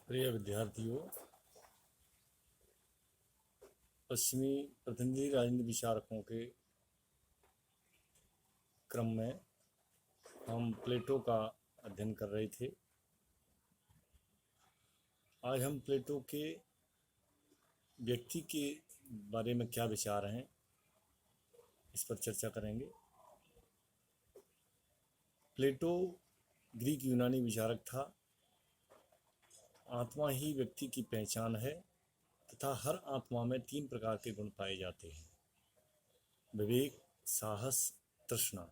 प्रिय विद्यार्थियों, पश्चिमी प्रतिनिधि राजनीति विचारकों के क्रम में हम प्लेटो का अध्ययन कर रहे थे। आज हम प्लेटो के व्यक्ति के बारे में क्या विचार हैं, इस पर चर्चा करेंगे। प्लेटो ग्रीक यूनानी विचारक था। आत्मा ही व्यक्ति की पहचान है तथा हर आत्मा में 3 प्रकार के गुण पाए जाते हैं: विवेक, साहस, तृष्णा।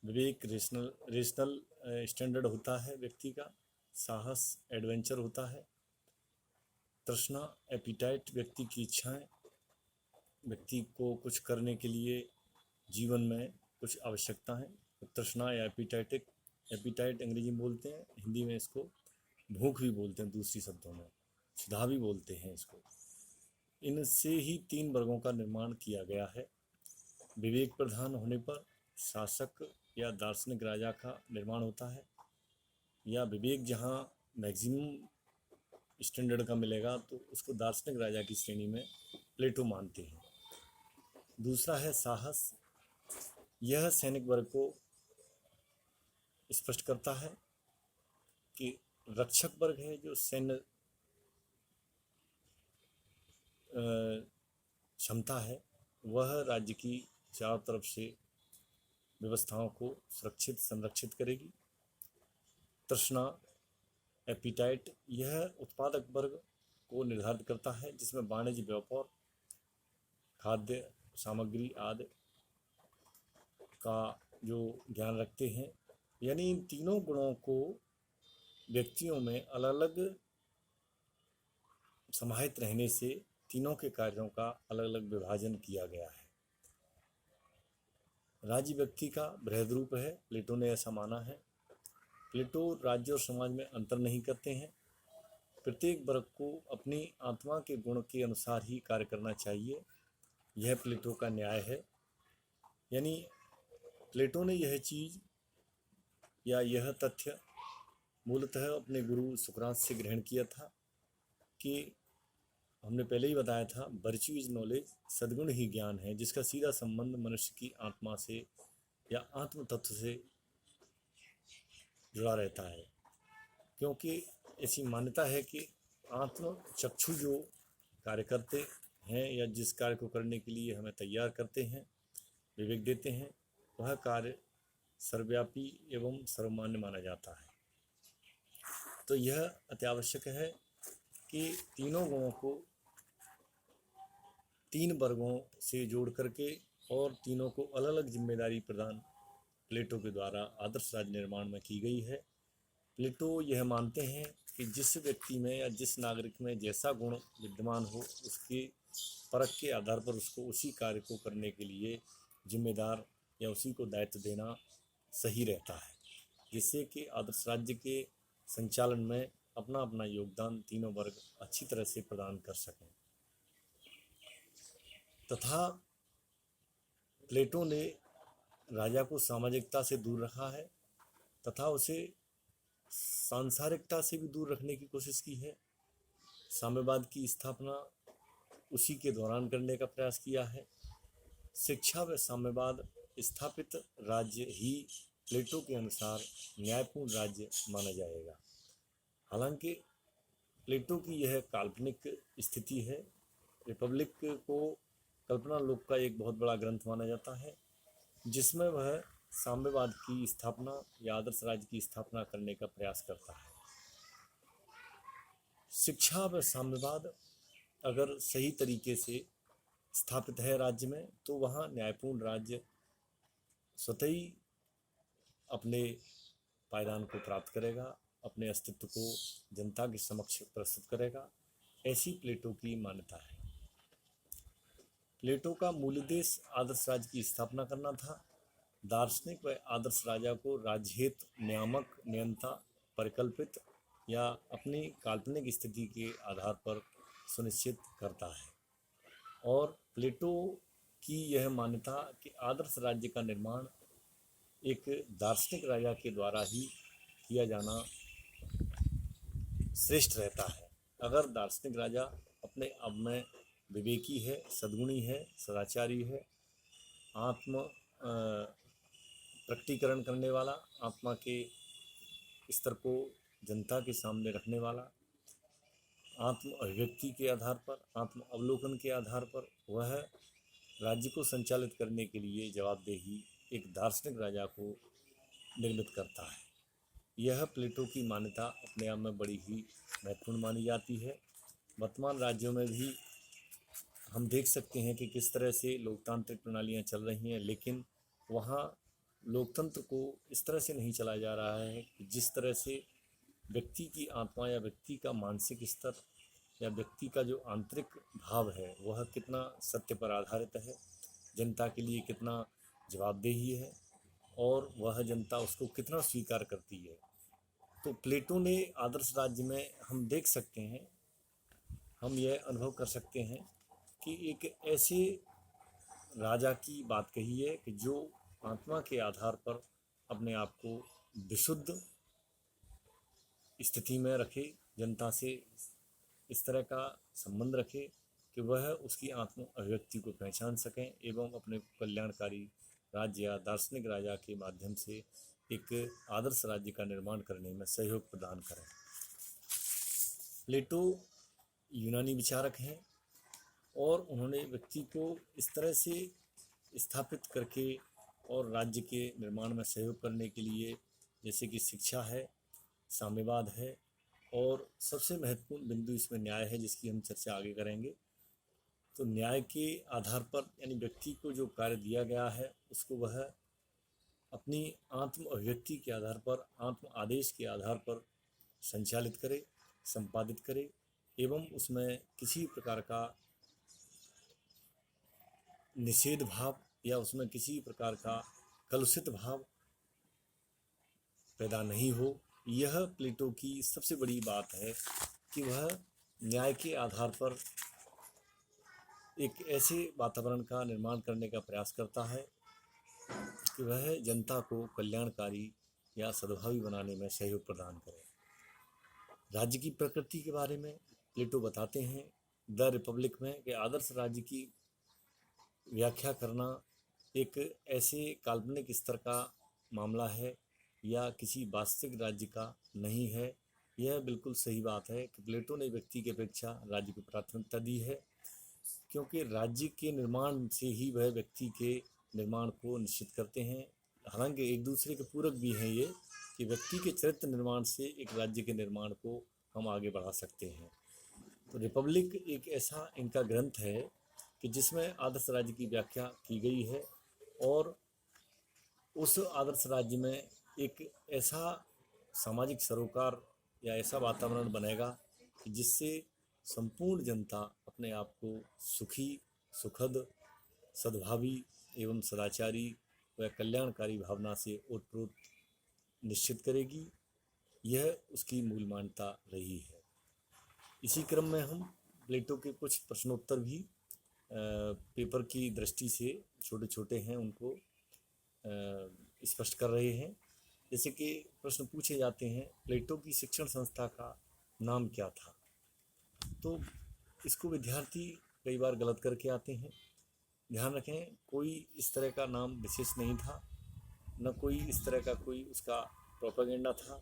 विवेक रेशनल स्टैंडर्ड होता है व्यक्ति का। साहस एडवेंचर होता है। तृष्णा एपिटाइट, व्यक्ति की इच्छाएं। व्यक्ति को कुछ करने के लिए जीवन में कुछ आवश्यकता है। तृष्णा या एपिटाइट अंग्रेजी में बोलते हैं, हिंदी में इसको भूख भी बोलते हैं, दूसरी शब्दों में क्षुधा भी बोलते हैं इसको। इनसे ही 3 वर्गों का निर्माण किया गया है। विवेक प्रधान होने पर शासक या दार्शनिक राजा का निर्माण होता है, या विवेक जहाँ मैक्सिमम स्टैंडर्ड का मिलेगा तो उसको दार्शनिक राजा की श्रेणी में प्लेटो मानते हैं। दूसरा है साहस। यह सैनिक वर्ग को स्पष्ट करता है कि रक्षक वर्ग है जो सैन्य क्षमता है, वह राज्य की चारों तरफ से व्यवस्थाओं को संरक्षित करेगी। तृष्णा एपिटाइट, यह उत्पादक वर्ग को निर्धारित करता है जिसमें वाणिज्य, व्यापार, खाद्य सामग्री आदि का जो ज्ञान रखते हैं। यानी इन तीनों गुणों को व्यक्तियों में अलग अलग समाहित रहने से तीनों के कार्यों का अलग अलग विभाजन किया गया है। राज्य व्यक्ति का बृहद रूप है, प्लेटो ने ऐसा माना है। प्लेटो राज्य और समाज में अंतर नहीं करते हैं। प्रत्येक वर्ग को अपनी आत्मा के गुण के अनुसार ही कार्य करना चाहिए, यह प्लेटो का न्याय है। यानी प्लेटो ने यह चीज़ या यह तथ्य मूलतः अपने गुरु सुकरात से ग्रहण किया था कि हमने पहले ही बताया था, वर्च्यू इज नॉलेज, सद्गुण ही ज्ञान है, जिसका सीधा संबंध मनुष्य की आत्मा से या आत्म तत्व से जुड़ा रहता है। क्योंकि ऐसी मान्यता है कि आत्म चक्षु जो कार्य करते हैं या जिस कार्य को करने के लिए हमें तैयार करते हैं, विवेक देते हैं, वह कार्य सर्वव्यापी एवं सर्वमान्य माना जाता है। तो यह अत्यावश्यक है कि तीनों गुणों को 3 वर्गों से जोड़ करके और तीनों को अलग अलग जिम्मेदारी प्रदान प्लेटो के द्वारा आदर्श राज्य निर्माण में की गई है। प्लेटो यह मानते हैं कि जिस व्यक्ति में या जिस नागरिक में जैसा गुण विद्यमान हो, उसके परख के आधार पर उसको उसी कार्य को करने के लिए जिम्मेदार या उसी को दायित्व देना सही रहता है, जिससे कि आदर्श राज्य के संचालन में अपना अपना योगदान तीनों वर्ग अच्छी तरह से प्रदान कर सकें। तथा प्लेटो ने राजा को सामाजिकता से दूर रखा है तथा उसे सांसारिकता से भी दूर रखने की कोशिश की है। साम्यवाद की स्थापना उसी के दौरान करने का प्रयास किया है। शिक्षा व साम्यवाद स्थापित राज्य ही प्लेटो के अनुसार न्यायपूर्ण राज्य माना जाएगा। हालांकि प्लेटो की यह काल्पनिक स्थिति है। रिपब्लिक को कल्पना लोक का एक बहुत बड़ा ग्रंथ माना जाता है, जिसमें वह साम्यवाद की स्थापना या आदर्श राज्य की स्थापना करने का प्रयास करता है। शिक्षा व साम्यवाद अगर सही तरीके से स्थापित है राज्य में, तो वहाँ न्यायपूर्ण राज्य स्वतः ही अपने पायदान को प्राप्त करेगा, अपने अस्तित्व को जनता के समक्ष प्रस्तुत करेगा। ऐसी प्लेटो की मान्यता है। प्लेटो का मूल उद्देश्य आदर्श राज्य की स्थापना करना था। दार्शनिक व आदर्श राजा को राज्यहित, नियामक, नियंता, परिकल्पित या अपनी काल्पनिक स्थिति के आधार पर सुनिश्चित करता है। और प्लेटो की यह मान्यता कि आदर्श राज्य का निर्माण एक दार्शनिक राजा के द्वारा ही किया जाना श्रेष्ठ रहता है। अगर दार्शनिक राजा अपने आप में विवेकी है, सद्गुणी है, सदाचारी है, आत्म प्रकटीकरण करने वाला, आत्मा के स्तर को जनता के सामने रखने वाला, आत्म अभिव्यक्ति के आधार पर, आत्म अवलोकन के आधार पर वह राज्य को संचालित करने के लिए जवाबदेही एक दार्शनिक राजा को निर्मित करता है। यह प्लेटो की मान्यता अपने आप में बड़ी ही महत्वपूर्ण मानी जाती है। वर्तमान राज्यों में भी हम देख सकते हैं कि किस तरह से लोकतांत्रिक प्रणालियां चल रही हैं, लेकिन वहाँ लोकतंत्र को इस तरह से नहीं चलाया जा रहा है कि जिस तरह से व्यक्ति की आत्मा या व्यक्ति का मानसिक स्तर या व्यक्ति का जो आंतरिक भाव है वह कितना सत्य पर आधारित है, जनता के लिए कितना जवाबदेही है और वह जनता उसको कितना स्वीकार करती है। तो प्लेटो ने आदर्श राज्य में हम देख सकते हैं, हम यह अनुभव कर सकते हैं कि एक ऐसे राजा की बात कही है कि जो आत्मा के आधार पर अपने आप को विशुद्ध स्थिति में रखे, जनता से इस तरह का संबंध रखे कि वह उसकी आत्म अभिव्यक्ति को पहचान सकें एवं अपने कल्याणकारी राज्य या दार्शनिक राजा के माध्यम से एक आदर्श राज्य का निर्माण करने में सहयोग प्रदान करें। प्लेटो यूनानी विचारक हैं और उन्होंने व्यक्ति को इस तरह से स्थापित करके और राज्य के निर्माण में सहयोग करने के लिए, जैसे कि शिक्षा है, साम्यवाद है और सबसे महत्वपूर्ण बिंदु इसमें न्याय है, जिसकी हम चर्चा आगे करेंगे। तो न्याय के आधार पर यानी व्यक्ति को जो कार्य दिया गया है उसको वह अपनी आत्म अभिव्यक्ति के आधार पर, आत्म आदेश के आधार पर संचालित करे, संपादित करे एवं उसमें किसी प्रकार का निषेध भाव या उसमें किसी प्रकार का कलुषित भाव पैदा नहीं हो। यह प्लेटो की सबसे बड़ी बात है कि वह न्याय के आधार पर एक ऐसे वातावरण का निर्माण करने का प्रयास करता है कि वह जनता को कल्याणकारी या सद्भावी बनाने में सहयोग प्रदान करे। राज्य की प्रकृति के बारे में प्लेटो बताते हैं द रिपब्लिक में कि आदर्श राज्य की व्याख्या करना एक ऐसे काल्पनिक स्तर का मामला है या किसी वास्तविक राज्य का नहीं है। यह बिल्कुल सही बात है कि प्लेटो ने व्यक्ति की अपेक्षा राज्य को प्राथमिकता दी है, क्योंकि राज्य के निर्माण से ही वह व्यक्ति के निर्माण को निश्चित करते हैं। हालांकि एक दूसरे के पूरक भी हैं ये, कि व्यक्ति के चरित्र निर्माण से एक राज्य के निर्माण को हम आगे बढ़ा सकते हैं। तो रिपब्लिक एक ऐसा इनका ग्रंथ है कि जिसमें आदर्श राज्य की व्याख्या की गई है और उस आदर्श राज्य में एक ऐसा सामाजिक सरोकार या ऐसा वातावरण बनेगा कि जिससे संपूर्ण जनता अपने आप को सुखी, सुखद, सद्भावी एवं सदाचारी व कल्याणकारी भावना से ओतप्रोत निश्चित करेगी। यह उसकी मूल मान्यता रही है। इसी क्रम में हम प्लेटो के कुछ प्रश्नोत्तर भी पेपर की दृष्टि से छोटे छोटे हैं उनको स्पष्ट कर रहे हैं। जैसे कि प्रश्न पूछे जाते हैं, प्लेटो की शिक्षण संस्था का नाम क्या था? तो इसको विद्यार्थी कई बार गलत करके आते हैं। ध्यान रखें, कोई इस तरह का नाम विशेष नहीं था, न कोई इस तरह का कोई उसका प्रोपेगेंडा था।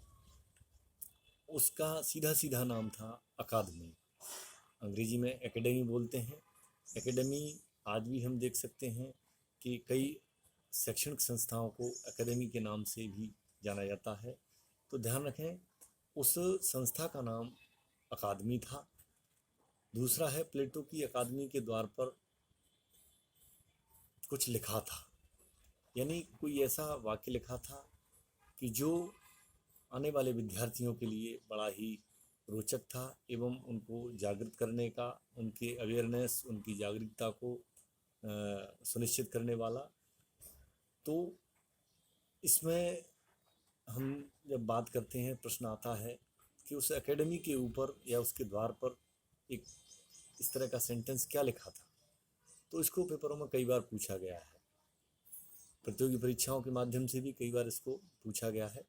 उसका सीधा सीधा नाम था अकादमी। अंग्रेजी में एकेडमी बोलते हैं। एकेडमी आज भी हम देख सकते हैं कि कई शैक्षणिक संस्थाओं को एकेडमी के नाम से भी जाना जाता है। तो ध्यान रखें, उस संस्था का नाम अकादमी था। दूसरा है, प्लेटो की अकादमी के द्वार पर कुछ लिखा था, यानी कोई ऐसा वाक्य लिखा था कि जो आने वाले विद्यार्थियों के लिए बड़ा ही रोचक था एवं उनको जागृत करने का, उनके अवेयरनेस, उनकी जागरूकता को सुनिश्चित करने वाला। तो इसमें हम जब बात करते हैं, प्रश्न आता है कि उस एकेडमी के ऊपर या उसके द्वार पर एक इस तरह का सेंटेंस क्या लिखा था। तो इसको पेपरों में कई बार पूछा गया है, प्रतियोगी परीक्षाओं के माध्यम से भी कई बार इसको पूछा गया है।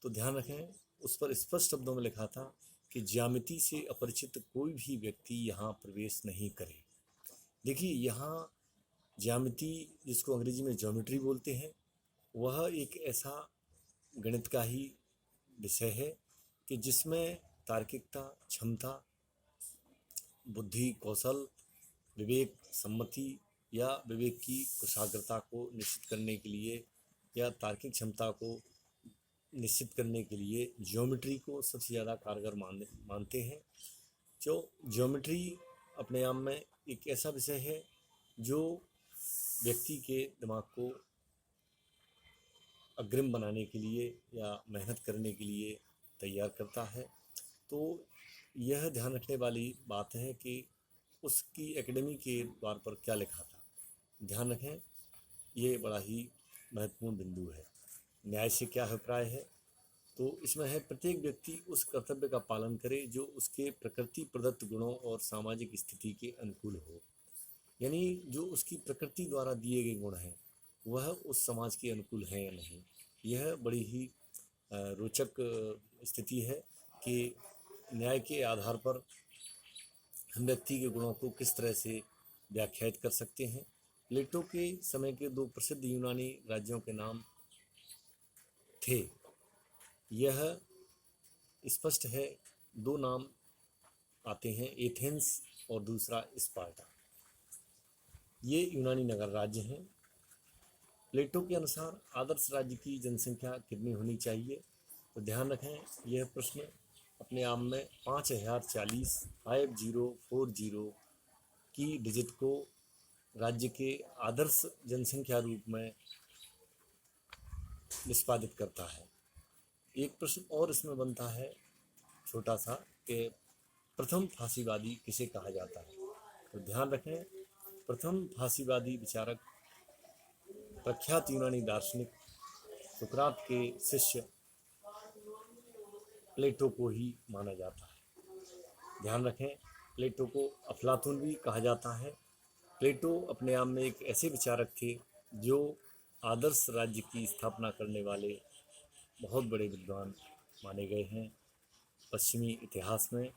तो ध्यान रखें, उस पर स्पष्ट शब्दों में लिखा था कि ज्यामिति से अपरिचित कोई भी व्यक्ति यहाँ प्रवेश नहीं करे। देखिए, यहाँ ज्यामिति, जिसको अंग्रेजी में ज्योमेट्री बोलते हैं, वह एक ऐसा गणित का ही विषय है कि जिसमें तार्किकता, क्षमता, बुद्धि, कौशल, विवेक, सम्मति या विवेक की कुशाग्रता को निश्चित करने के लिए या तार्किक क्षमता को निश्चित करने के लिए ज्योमेट्री को सबसे ज़्यादा कारगर मानते हैं। जो ज्योमेट्री अपने आप में एक ऐसा विषय है जो व्यक्ति के दिमाग को अग्रिम बनाने के लिए या मेहनत करने के लिए तैयार करता है। तो यह ध्यान रखने वाली बात है कि उसकी एकेडमी के द्वार पर क्या लिखा था। ध्यान रखें, ये बड़ा ही महत्वपूर्ण बिंदु है। न्याय से क्या अभिप्राय है, तो इसमें है प्रत्येक व्यक्ति उस कर्तव्य का पालन करे जो उसके प्रकृति प्रदत्त गुणों और सामाजिक स्थिति के अनुकूल हो। यानी जो उसकी प्रकृति द्वारा दिए गए गुण हैं वह उस समाज के अनुकूल हैं या नहीं। यह बड़ी ही रोचक स्थिति है कि न्याय के आधार पर हम व्यक्ति के गुणों को किस तरह से व्याख्यायित कर सकते हैं। प्लेटो के समय के दो प्रसिद्ध यूनानी राज्यों के नाम थे। यह स्पष्ट है, दो नाम आते हैं, एथेंस और दूसरा स्पार्टा। ये यूनानी नगर राज्य हैं। प्लेटो के अनुसार आदर्श राज्य की जनसंख्या कितनी होनी चाहिए, तो ध्यान रखें यह प्रश्न अपने आप में 5040 की डिजिट को राज्य के आदर्श जनसंख्या रूप में निष्पादित करता है। एक प्रश्न और इसमें बनता है छोटा सा कि प्रथम फांसीवादी किसे कहा जाता है, तो ध्यान रखें प्रथम फांसीवादी विचारक प्रख्यात यूनानी दार्शनिक सुकरात के शिष्य प्लेटो को ही माना जाता है। ध्यान रखें प्लेटो को अफलातून भी कहा जाता है। प्लेटो अपने आप में एक ऐसे विचारक थे जो आदर्श राज्य की स्थापना करने वाले बहुत बड़े विद्वान माने गए हैं पश्चिमी इतिहास में।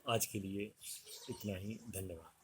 आज के लिए इतना ही, धन्यवाद।